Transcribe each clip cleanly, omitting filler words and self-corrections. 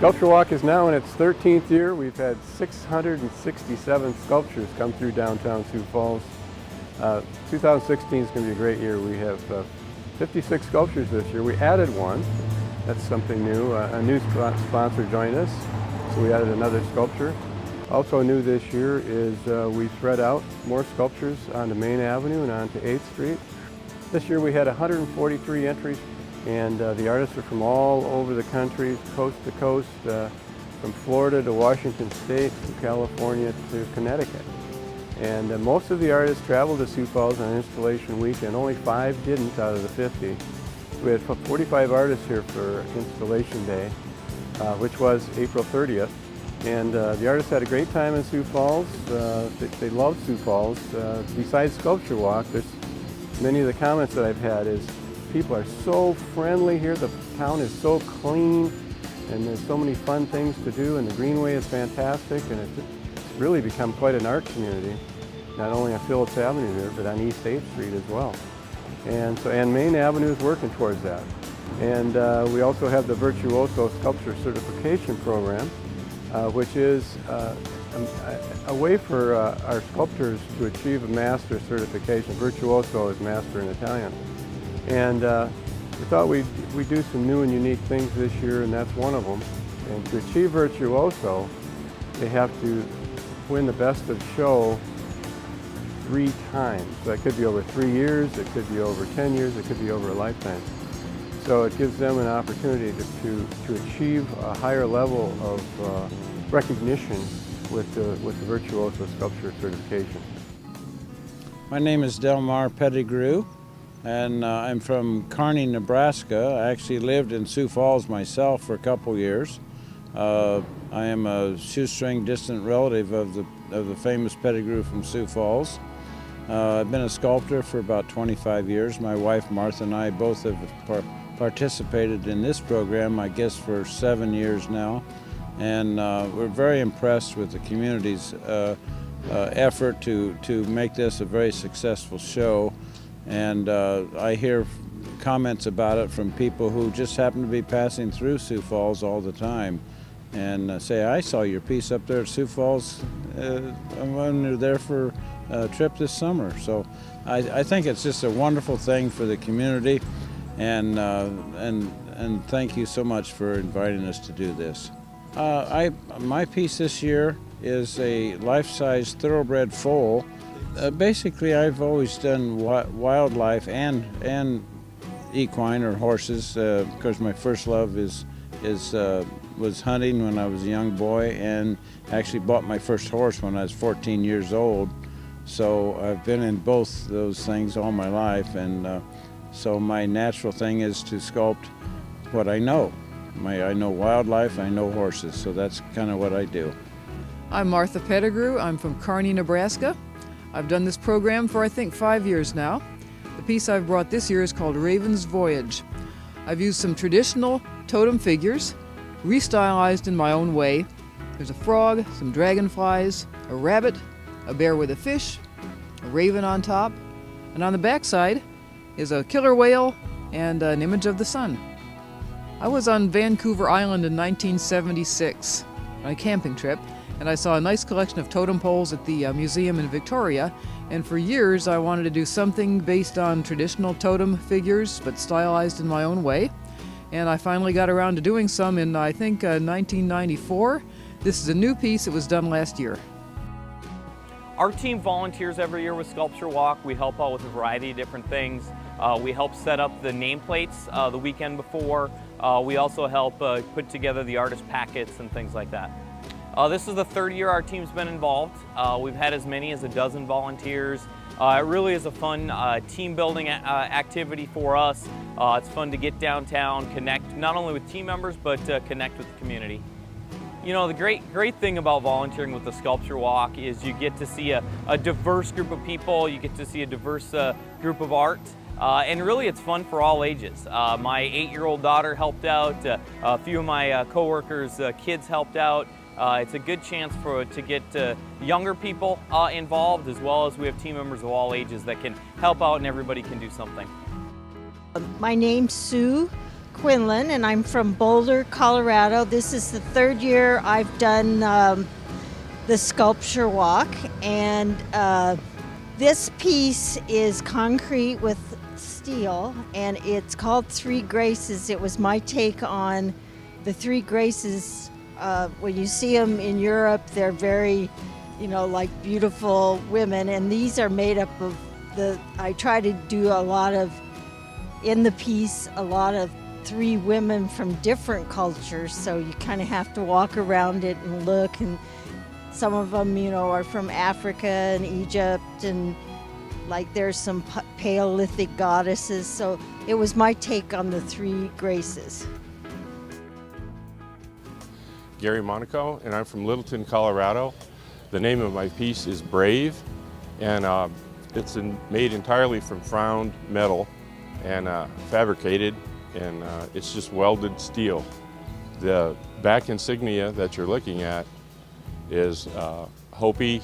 SculptureWalk is now in its 13th year. We've had 667 sculptures come through downtown Sioux Falls. 2016 is going to be a great year. We have 56 sculptures this year. We added one. That's something new. A new sponsor joined us, so we added another sculpture. Also new this year is we spread out more sculptures onto Main Avenue and onto 8th Street. This year we had 143 entries, and the artists are from all over the country, coast to coast, from Florida to Washington State, from California to Connecticut. And most of the artists traveled to Sioux Falls on installation week, and only 5 didn't out of the 50. We had 45 artists here for installation day, which was April 30th. And the artists had a great time in Sioux Falls. They love Sioux Falls. Besides SculptureWalk, there's many of the comments that I've had is people are so friendly here. The town is so clean, and there's so many fun things to do, and the Greenway is fantastic, and it's really become quite an art community, not only on Phillips Avenue here, but on East 8th Street as well. And Main Avenue is working towards that. And we also have the Virtuoso Sculpture Certification Program, which is a way for our sculptors to achieve a master certification. Virtuoso is master in Italian. And we thought we'd do some new and unique things this year, and that's one of them. And to achieve Virtuoso, they have to win the best of show 3 times. So that could be over 3 years, it could be over 10 years, it could be over a lifetime. So it gives them an opportunity to achieve a higher level of recognition with the Virtuoso Sculpture Certification. My name is Delmar Pettigrew, and I'm from Kearney, Nebraska. I actually lived in Sioux Falls myself for a couple years. I am a shoestring distant relative of the famous Pettigrew from Sioux Falls. I've been a sculptor for about 25 years. My wife Martha and I both have participated in this program, I guess, for 7 years now. And we're very impressed with the community's effort to make this a very successful show. And I hear comments about it from people who just happen to be passing through Sioux Falls all the time, and say, I saw your piece up there at Sioux Falls when you're there for a trip this summer. So I think it's just a wonderful thing for the community, and thank you so much for inviting us to do this. My piece this year is a life-size thoroughbred foal. Basically, I've always done wildlife and equine or horses, because my first love was hunting when I was a young boy, and actually bought my first horse when I was 14 years old. So I've been in both those things all my life, and so my natural thing is to sculpt what I know. I know wildlife, I know horses, so that's kind of what I do. I'm Martha Pettigrew. I'm from Kearney, Nebraska. I've done this program for I think 5 years now. The piece I've brought this year is called Raven's Voyage. I've used some traditional totem figures, restylized in my own way. There's a frog, some dragonflies, a rabbit, a bear with a fish, a raven on top, and on the backside is a killer whale and an image of the sun. I was on Vancouver Island in 1976 on a camping trip, and I saw a nice collection of totem poles at the museum in Victoria, and for years I wanted to do something based on traditional totem figures but stylized in my own way. And I finally got around to doing some in, I think, 1994. This is a new piece that was done last year. Our team volunteers every year with SculptureWalk. We help out with a variety of different things. We help set up the nameplates the weekend before. We also help put together the artist packets and things like that. This is the 3rd year our team's been involved. We've had as many as a dozen volunteers. It really is a fun team building activity for us. It's fun to get downtown, connect not only with team members, but connect with the community. You know, the great thing about volunteering with the SculptureWalk is you get to see a diverse group of people, you get to see a diverse group of art, and really it's fun for all ages. My 8-year-old daughter helped out, a few of my coworkers' kids helped out. It's a good chance to get younger people involved, as well as we have team members of all ages that can help out, and everybody can do something. My name's Sue Quinlan, and I'm from Boulder, Colorado. This is the third year I've done the sculpture walk, and this piece is concrete with steel, and it's called Three Graces. It was my take on the Three Graces. When you see them in Europe, they're very, like beautiful women, and these are made up of I try to do a lot of, in the piece, a lot of three women from different cultures, so you kind of have to walk around it and look, and some of them, are from Africa and Egypt, and like there's some Paleolithic goddesses, so it was my take on the Three Graces. Gary Monaco, and I'm from Littleton, Colorado. The name of my piece is Brave, and it's made entirely from fround metal and fabricated, and it's just welded steel. The back insignia that you're looking at is Hopi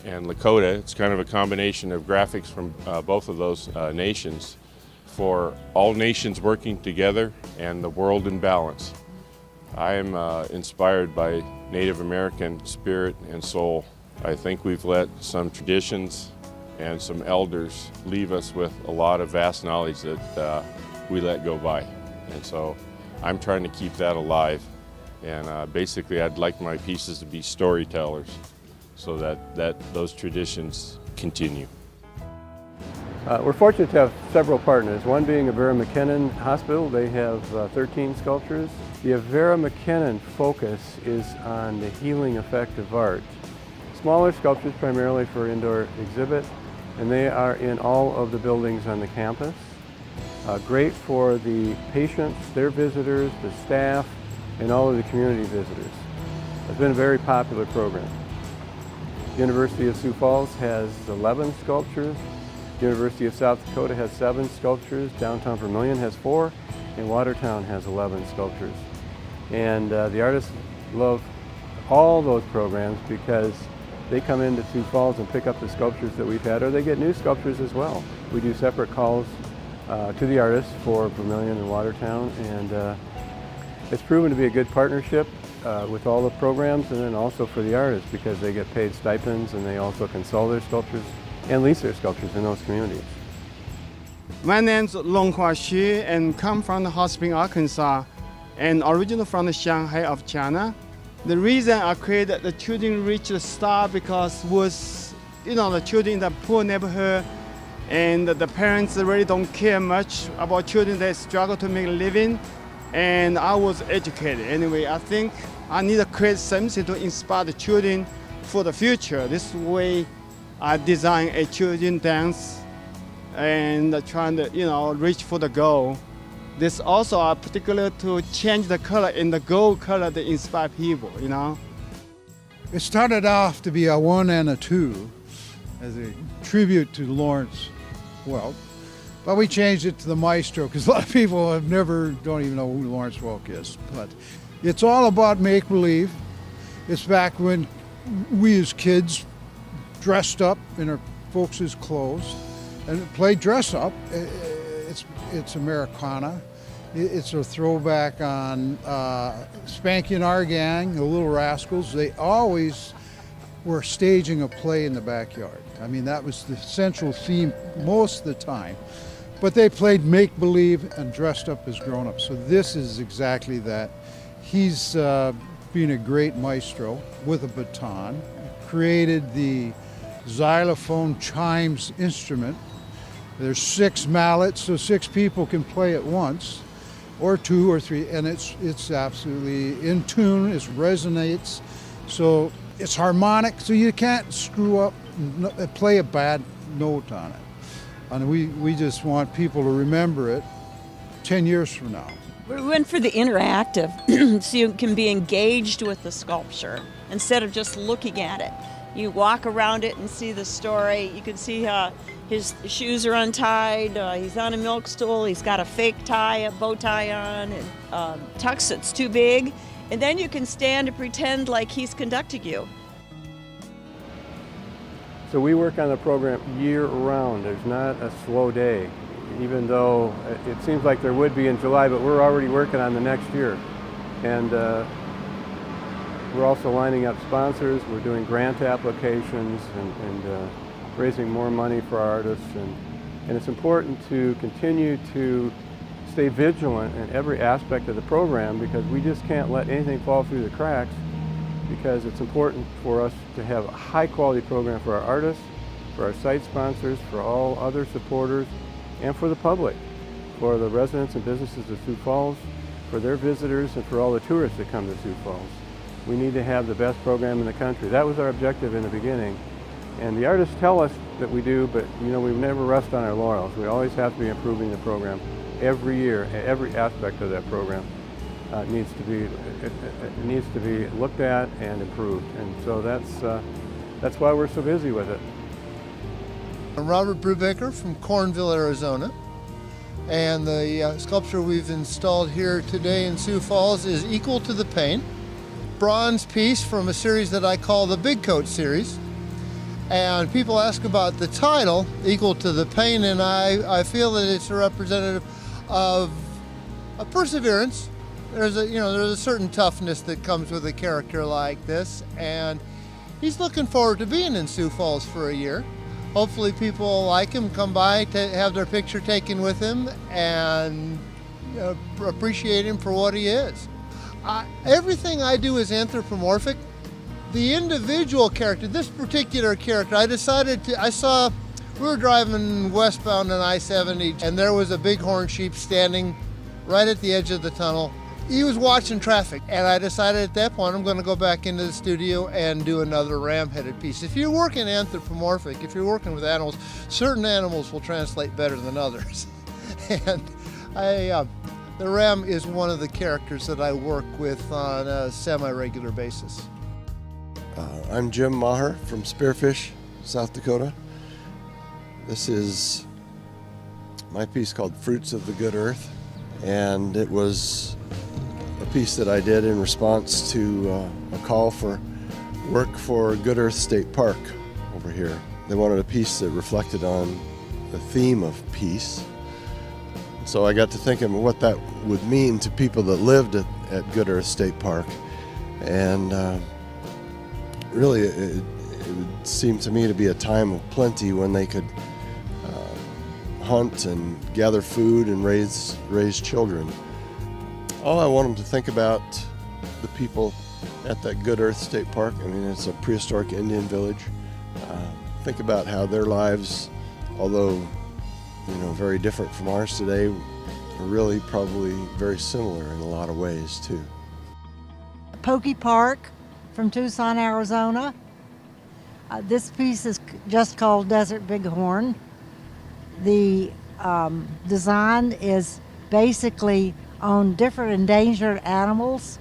and Lakota. It's kind of a combination of graphics from both of those nations for all nations working together and the world in balance. I am inspired by Native American spirit and soul. I think we've let some traditions and some elders leave us with a lot of vast knowledge that we let go by. And so I'm trying to keep that alive. And basically I'd like my pieces to be storytellers so that those traditions continue. We're fortunate to have several partners, one being Avera McKinnon Hospital. They have 13 sculptures. The Avera McKinnon focus is on the healing effect of art. Smaller sculptures primarily for indoor exhibit, and they are in all of the buildings on the campus. Great for the patients, their visitors, the staff, and all of the community visitors. It's been a very popular program. University of Sioux Falls has 11 sculptures. University of South Dakota has 7 sculptures. Downtown Vermilion has 4, and Watertown has 11 sculptures. And the artists love all those programs because they come into Sioux Falls and pick up the sculptures that we've had, or they get new sculptures as well. We do separate calls to the artists for Vermilion and Watertown, and it's proven to be a good partnership with all the programs, and then also for the artists because they get paid stipends and they also can sell their sculptures and lease their sculptures in those communities. My name's Long Hua Xu and come from the Hot Spring, Arkansas, and originally from the Shanghai of China. The reason I created the Children Reach the Star because was, the children in the poor neighborhood, and the parents really don't care much about children that struggle to make a living, and I was educated. Anyway, I think I need to create something to inspire the children for the future. This way I design a children dance and trying to, reach for the goal. This also are particular to change the color in the gold color to inspire people, It started off to be a 1 and a 2 as a tribute to Lawrence Welk, but we changed it to the Maestro because a lot of people don't even know who Lawrence Welk is. But it's all about make-believe. It's back when we as kids dressed up in our folks' clothes and played dress up. It's Americana. It's a throwback on Spanky and our gang, the Little Rascals. They always were staging a play in the backyard. I mean, that was the central theme most of the time. But they played make-believe and dressed up as grown-ups. So this is exactly that. He's been a great maestro with a baton, created the xylophone chimes instrument. There's 6 mallets, so 6 people can play at once, or 2 or 3, and it's absolutely in tune, it resonates, so it's harmonic, so you can't screw up and play a bad note on it. And we just want people to remember it 10 years from now. We went for the interactive, so you can be engaged with the sculpture instead of just looking at it. You walk around it and see the story. You can see his shoes are untied, he's on a milk stool, he's got a fake tie, a bow tie on, and tux that's too big. And then you can stand and pretend like he's conducting you. So we work on the program year-round. There's not a slow day. even though it seems like there would be in July, but we're already working on the next year. And we're also lining up sponsors. We're doing grant applications and raising more money for our artists. And it's important to continue to stay vigilant in every aspect of the program, because we just can't let anything fall through the cracks, because it's important for us to have a high quality program for our artists, for our site sponsors, for all other supporters, and for the public, for the residents and businesses of Sioux Falls, for their visitors, and for all the tourists that come to Sioux Falls. We need to have the best program in the country. That was our objective in the beginning. And the artists tell us that we do, but we never rest on our laurels. We always have to be improving the program every year. Every aspect of that program needs to be looked at and improved. And so that's why we're so busy with it. I'm Robert Brubaker from Cornville, Arizona. And the sculpture we've installed here today in Sioux Falls is Equal to the Pain. Bronze piece from a series that I call the Big Coat series. And people ask about the title, Equal to the Pain, and I feel that it's a representative of a perseverance. There's a certain toughness that comes with a character like this, and he's looking forward to being in Sioux Falls for a year. Hopefully people like him, come by to have their picture taken with him, and appreciate him for what he is. Everything I do is anthropomorphic. The individual character, this particular character, we were driving westbound on I-70, and there was a bighorn sheep standing right at the edge of the tunnel. He was watching traffic, and I decided at that point I'm going to go back into the studio and do another ram-headed piece. If you're working anthropomorphic, if you're working with animals, certain animals will translate better than others. And the ram is one of the characters that I work with on a semi-regular basis. I'm Jim Maher from Spearfish, South Dakota. This is my piece called Fruits of the Good Earth, and it was a piece that I did in response to a call for work for Good Earth State Park over here. They wanted a piece that reflected on the theme of peace. So I got to thinking what that would mean to people that lived at Good Earth State Park, and really it would seem to me to be a time of plenty when they could hunt and gather food and raise children. All I want them to think about the people at that Good Earth State Park. I mean, it's a prehistoric Indian village. Think about how their lives, although very different from ours today, are really probably very similar in a lot of ways too. Pokey Park from Tucson, Arizona. This piece is just called Desert Bighorn. The design is basically on different endangered animals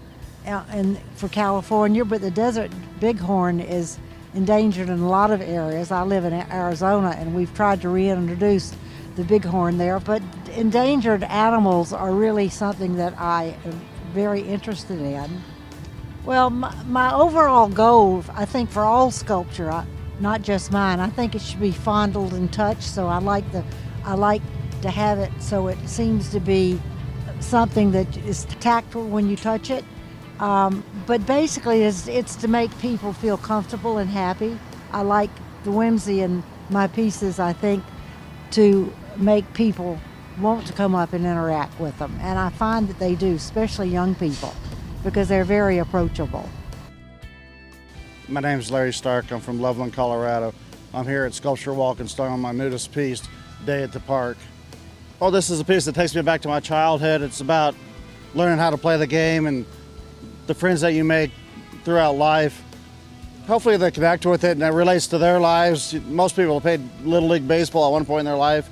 for California, but the Desert Bighorn is endangered in a lot of areas. I live in Arizona, and we've tried to reintroduce the bighorn there, but endangered animals are really something that I am very interested in. Well, my overall goal, I think, for all sculpture, not just mine, I think it should be fondled and touched. So I like to have it so it seems to be something that is tactile when you touch it. But basically, it's to make people feel comfortable and happy. I like the whimsy in my pieces, I think, to make people want to come up and interact with them. And I find that they do, especially young people, because they're very approachable. My name is Larry Stark. I'm from Loveland, Colorado. I'm here at SculptureWalk installing my newest piece, Day at the Park. Oh, this is a piece that takes me back to my childhood. It's about learning how to play the game and the friends that you make throughout life. Hopefully they connect with it and it relates to their lives. Most people have played Little League Baseball at one point in their life.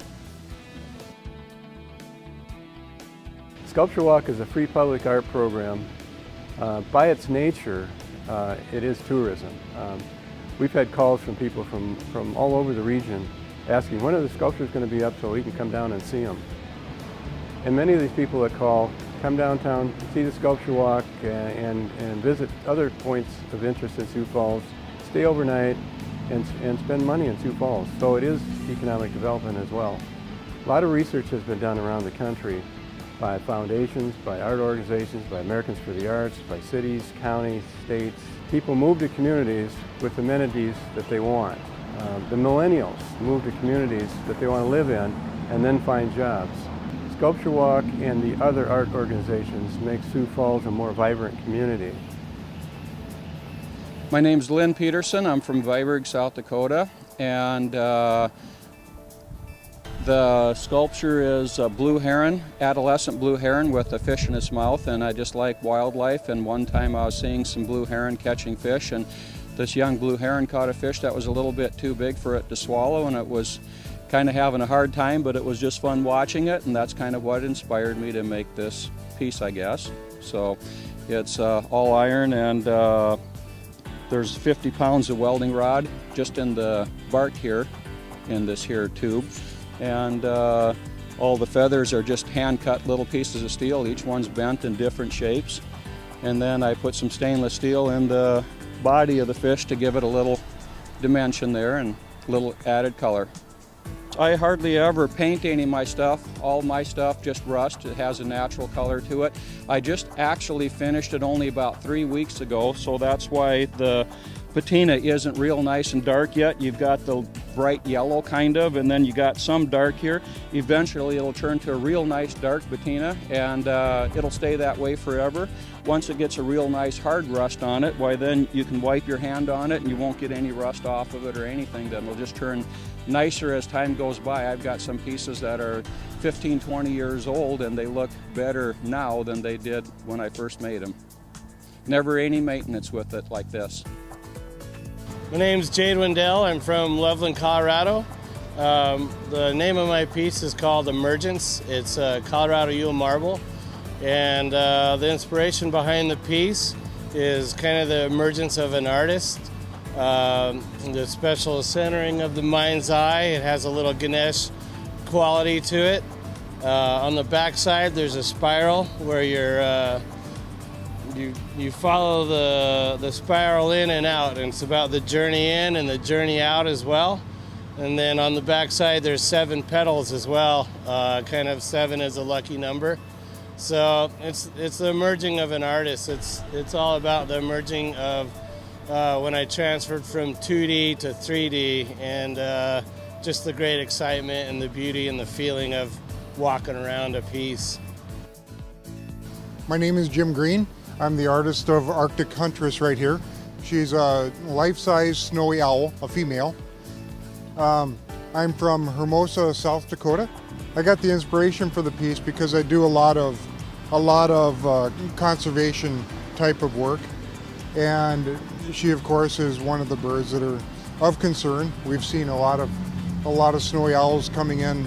SculptureWalk is a free public art program. By its nature, it is tourism. We've had calls from people from all over the region asking, when are the sculptures going to be up so we can come down and see them? And many of these people that call come downtown, see the SculptureWalk, and visit other points of interest in Sioux Falls, stay overnight, and spend money in Sioux Falls. So it is economic development as well. lot of research has been done around the country by foundations, by art organizations, by Americans for the Arts, by cities, counties, states. People move to communities with amenities that they want. The millennials move to communities that they want to live in and then find jobs. SculptureWalk and the other art organizations make Sioux Falls a more vibrant community. My name's Lynn Peterson. I'm from Viborg, South Dakota, and the sculpture is a blue heron, adolescent blue heron with a fish in its mouth, and I just like wildlife, and one time I was seeing some blue heron catching fish, and this young blue heron caught a fish that was a little bit too big for it to swallow, and it was kind of having a hard time, but it was just fun watching it, and that's kind of what inspired me to make this piece, I guess. So it's all iron, and there's 50 pounds of welding rod just in the bark here, in this here tube. And all the feathers are just hand-cut little pieces of steel. Each one's bent in different shapes. And then I put some stainless steel in the body of the fish to give it a little dimension there and a little added color. I hardly ever paint any of my stuff. All my stuff just rust. It has a natural color to it. I just actually finished it only about 3 weeks ago, so that's why the patina isn't real nice and dark yet. You've got the bright yellow kind of, and then you got some dark here. Eventually it'll turn to a real nice dark patina, and it'll stay that way forever. Once it gets a real nice hard rust on it, why then you can wipe your hand on it and you won't get any rust off of it or anything. Then it'll just turn nicer as time goes by. I've got some pieces that are 15, 20 years old, and they look better now than they did when I first made them. Never any maintenance with it like this. My name's Jade Wendell. I'm from Loveland, Colorado. The name of my piece is called Emergence. It's Colorado Yule marble. And the inspiration behind the piece is kind of the emergence of an artist. The special centering of the mind's eye. It has a little Ganesh quality to it. On the back side, there's a spiral where you follow the spiral in and out, and it's about the journey in and the journey out as well. And then on the back side, there's 7 petals as well. Kind of 7 is a lucky number. So it's the emerging of an artist. It's all about the emerging of when I transferred from 2D to 3D, and just the great excitement and the beauty and the feeling of walking around a piece. My name is Jim Green. I'm the artist of Arctic Huntress right here. She's a life-size snowy owl, a female. I'm from Hermosa, South Dakota. I got the inspiration for the piece because I do a lot of conservation type of work, and she, of course, is one of the birds that are of concern. We've seen a lot of snowy owls coming in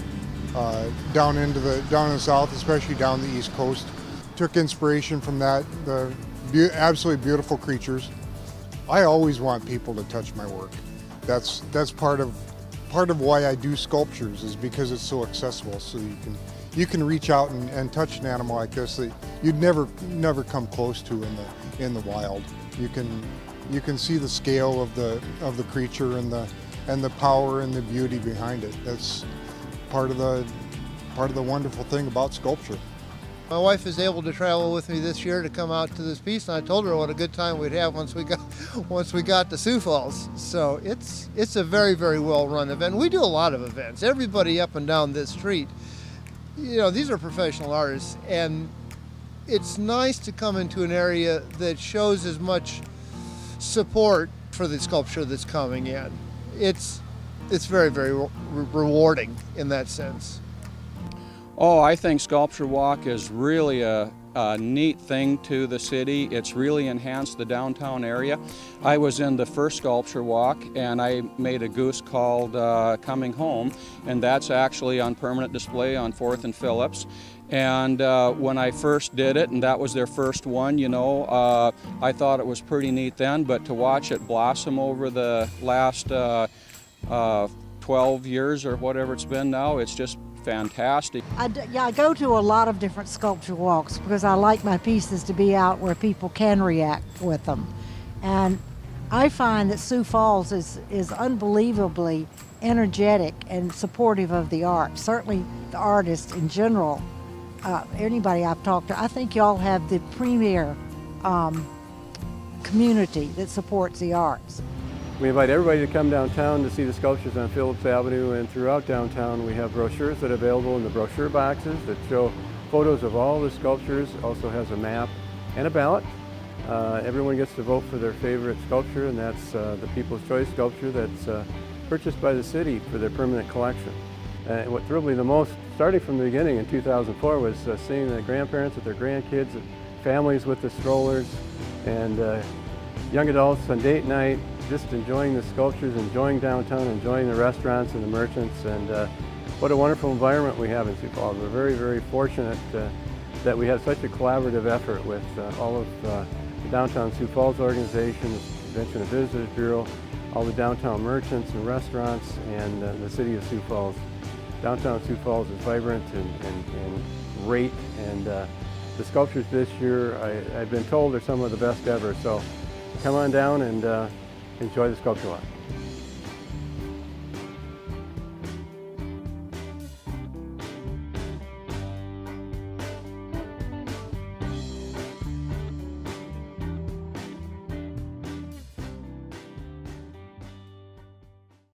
down in the south, especially down the east coast. Took inspiration from that, the absolutely beautiful creatures. I always want people to touch my work. That's part of why I do sculptures, is because it's so accessible. So you can reach out and touch an animal like this that you'd never come close to in the wild. You can see the scale of the creature and the power and the beauty behind it. That's part of the wonderful thing about sculpture. My wife is able to travel with me this year to come out to this piece, and I told her what a good time we'd have once we got to Sioux Falls. So it's a very, very well-run event. We do a lot of events. Everybody up and down this street, these are professional artists, and it's nice to come into an area that shows as much support for the sculpture that's coming in. It's very, very rewarding in that sense. Oh, I think SculptureWalk is really a neat thing to the city. It's really enhanced the downtown area. I was in the first SculptureWalk, and I made a goose called Coming Home, and that's actually on permanent display on 4th and Phillips. And when I first did it, and that was their first one, I thought it was pretty neat then, but to watch it blossom over the last 12 years or whatever it's been now, it's just fantastic. I go to a lot of different sculpture walks because I like my pieces to be out where people can react with them. And I find that Sioux Falls is unbelievably energetic and supportive of the arts. Certainly the artists in general, anybody I've talked to, I think y'all have the premier community that supports the arts. We invite everybody to come downtown to see the sculptures on Phillips Avenue, and throughout downtown we have brochures that are available in the brochure boxes that show photos of all the sculptures. Also has a map and a ballot. Everyone gets to vote for their favorite sculpture, and that's the People's Choice sculpture that's purchased by the city for their permanent collection. What thrilled me the most, starting from the beginning in 2004, was seeing the grandparents with their grandkids, families with the strollers, and young adults on date night, just enjoying the sculptures, enjoying downtown, enjoying the restaurants and the merchants, and what a wonderful environment we have in Sioux Falls. We're very, very fortunate that we have such a collaborative effort with all of the Downtown Sioux Falls organization, the Convention and Visitors Bureau, all the downtown merchants and restaurants, and the City of Sioux Falls. Downtown Sioux Falls is vibrant and great, and the sculptures this year, I've been told, are some of the best ever. So come on down and enjoy the Sculpture Walk.